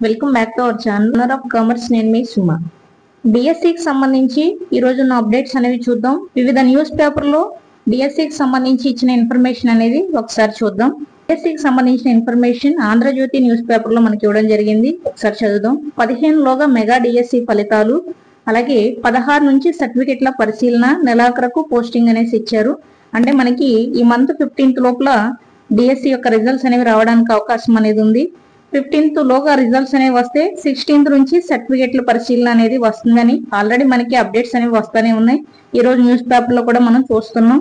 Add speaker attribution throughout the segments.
Speaker 1: Welcome back to our channel of commerce. నేను మీ సుమ. డిఎస్సికి సంబంధించి ఈ రోజు ఉన్న అప్డేట్స్ అనేవి చూద్దాం. వివిధ న్యూస్ పేపర్లో డిఎస్సికి సంబంధించి ఇచ్చిన ఇన్ఫర్మేషన్ అనేది ఒకసారి చూద్దాం. డిఎస్సికి సంబంధించిన ఇన్ఫర్మేషన్ ఆంధ్రజ్యోతి న్యూస్ పేపర్ లో మనకి ఇవ్వడం జరిగింది. ఒకసారి చదువుదాం. 15లోగా మెగా డిఎస్సి ఫలితాలు, అలాగే 16 నుంచి సర్టిఫికెట్ల పరిశీలన, నెలాఖరుకు పోస్టింగ్ అనేసి ఇచ్చారు. అంటే మనకి ఈ మంత్ 15th లోపల డిఎస్సి యొక్క రిజల్ట్స్ అనేవి రావడానికి అవకాశం అనేది ఉంది. 15th లోగా రిజల్ట్స్ అనేవి వస్తే 16th నుంచి సర్టిఫికెట్ల పరిశీలన అనేది వస్తుందని ఆల్రెడీ మనకి అప్డేట్స్ అనేవి వస్తూనే ఉన్నాయి. ఈ రోజు న్యూస్ పేపర్ లో కూడా మనం చూస్తున్నాం.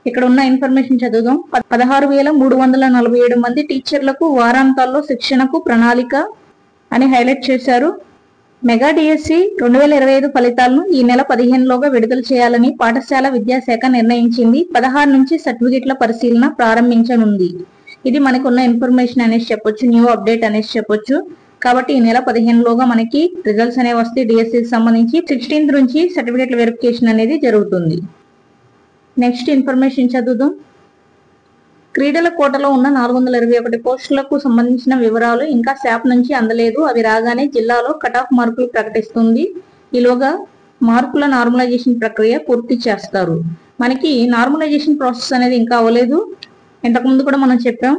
Speaker 1: ఇక్కడ ఉన్న ఇన్ఫర్మేషన్ చదువుదాం. 16,347 మంది టీచర్లకు వారాంతాల్లో శిక్షణకు ప్రణాళిక అని హైలైట్ చేశారు. మెగా డిఎస్సి 2025 ఫలితాలను ఈ నెల 15లోగా విడుదల చేయాలని పాఠశాల విద్యాశాఖ నిర్ణయించింది. 16 నుంచి సర్టిఫికెట్ల పరిశీలన ప్రారంభించనుంది. ఇది మనకు ఉన్న ఇన్ఫర్మేషన్ అనేసి చెప్పొచ్చు, న్యూ అప్డేట్ అనేసి చెప్పొచ్చు. కాబట్టి ఈ నెల 15లోగా మనకి రిజల్ట్స్ అనేవి వస్తే డిఎస్సికి సంబంధించి 16th నుంచి సర్టిఫికెట్ల వెరిఫికేషన్ అనేది జరుగుతుంది. నెక్స్ట్ ఇన్ఫర్మేషన్ చదువుదాం. క్రీడల కోటలో ఉన్న 421 పోస్టులకు సంబంధించిన వివరాలు ఇంకా శాప్ నుంచి అందలేదు. అవి రాగానే జిల్లాలో కట్ ఆఫ్ మార్కులు ప్రకటిస్తుంది. ఈలోగా మార్కుల నార్మలైజేషన్ ప్రక్రియ పూర్తి చేస్తారు. మనకి నార్మలైజేషన్ ప్రాసెస్ అనేది ఇంకా అవ్వలేదు. ఇంతకుముందు కూడా మనం చెప్పాం,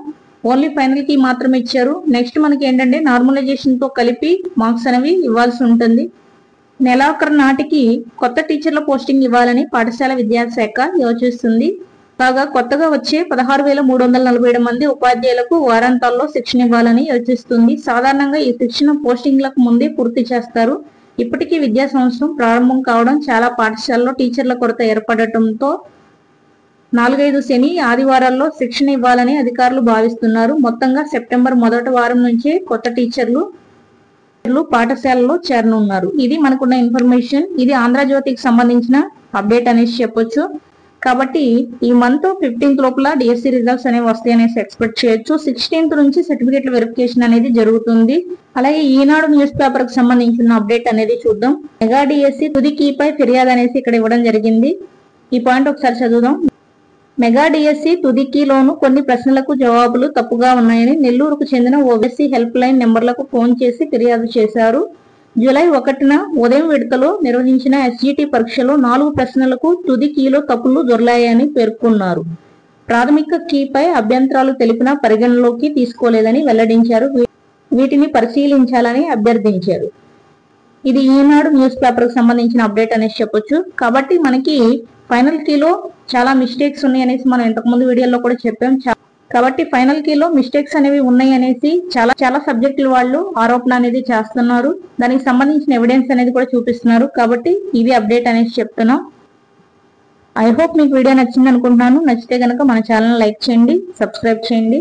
Speaker 1: ఓన్లీ ఫైనల్ కి మాత్రమే ఇచ్చారు. నెక్స్ట్ మనకి ఏంటంటే నార్మలైజేషన్ తో కలిపి మార్క్స్ అనేవి ఇవ్వాల్సి ఉంటుంది. నెలాఖరు నాటికి కొత్త టీచర్ల పోస్టింగ్ ఇవ్వాలని పాఠశాల విద్యాశాఖ యోచిస్తుంది. కాగా కొత్తగా వచ్చే 16,347 మంది ఉపాధ్యాయులకు వారాంతాల్లో శిక్షణ ఇవ్వాలని యోచిస్తుంది. సాధారణంగా ఈ శిక్షణ పోస్టింగ్లకు ముందే పూర్తి చేస్తారు. ఇప్పటికీ విద్యా సంవత్సరం ప్రారంభం కావడం చాలా పాఠశాలలో టీచర్ల కొరత ఏర్పడటంతో 4-5 శని ఆదివారాల్లో శిక్షణ ఇవ్వాలని అధికారులు భావిస్తున్నారు. మొత్తంగా సెప్టెంబర్ మొదటి వారం నుంచే కొత్త టీచర్లు పాఠశాలలో చేరనున్నారు. ఇది మనకున్న ఇన్ఫర్మేషన్. ఇది ఆంధ్రజ్యోతికి సంబంధించిన అప్డేట్ అనేసి చెప్పొచ్చు. కాబట్టి ఈ మంత్ 15th లోపల డిఎస్సి రిజల్ట్స్ అనేవి వస్తాయి అనేసి ఎక్స్పెక్ట్ చేయొచ్చు. 16th నుంచి సర్టిఫికెట్ల వెరిఫికేషన్ అనేది జరుగుతుంది. అలాగే ఈనాడు న్యూస్ పేపర్ కి సంబంధించిన అప్డేట్ అనేది చూద్దాం. మెగా డిఎస్సి తుది కీపై ఫిర్యాదు అనేసి ఇక్కడ ఇవ్వడం జరిగింది. ఈ పాయింట్ ఒకసారి చదువుదాం. మెగా డిఎస్సి తుది కీలోను కొన్ని ప్రశ్నలకు జవాబులు తప్పుగా ఉన్నాయని నెల్లూరుకు చెందిన ఓబీసీ హెల్ప్ లైన్ నెంబర్లకు ఫోన్ చేసి ఫిర్యాదు చేశారు. జూలై 1న ఉదయం విడతలో నిర్వహించిన ఎస్జిటి పరీక్షలో 4 ప్రశ్నలకు తుది కీలో తప్పులు దొర్లాయని పేర్కొన్నారు. ప్రాథమిక కీపై అభ్యంతరాలు తెలిపినా పరిగణలోకి తీసుకోలేదని వెల్లడించారు. వీటిని పరిశీలించాలని అభ్యర్థించారు. ఇది ఈనాడు న్యూస్ పేపర్ కి సంబంధించిన అప్డేట్ అనేసి చెప్పొచ్చు. కాబట్టి మనకి ఫైనల్ కీలో చాలా మిస్టేక్స్ ఉన్నాయి అనేసి మనం ఇంతకుముందు వీడియోలో కూడా చెప్పాం. కాబట్టి ఫైనల్ కీలో మిస్టేక్స్ అనేవి ఉన్నాయి అనేసి చాలా సబ్జెక్టుల వాళ్ళు ఆరోపణ అనేది చేస్తున్నారు. దానికి సంబంధించిన ఎవిడెన్స్ అనేది కూడా చూపిస్తున్నారు. కాబట్టి ఇది అప్డేట్ అనేసి చెప్తున్నాం. ఐ హోప్ మీకు వీడియో నచ్చింది అనుకుంటున్నాను. నచ్చితే కనుక మన ఛానల్ లైక్ చేయండి, సబ్స్క్రైబ్ చేయండి.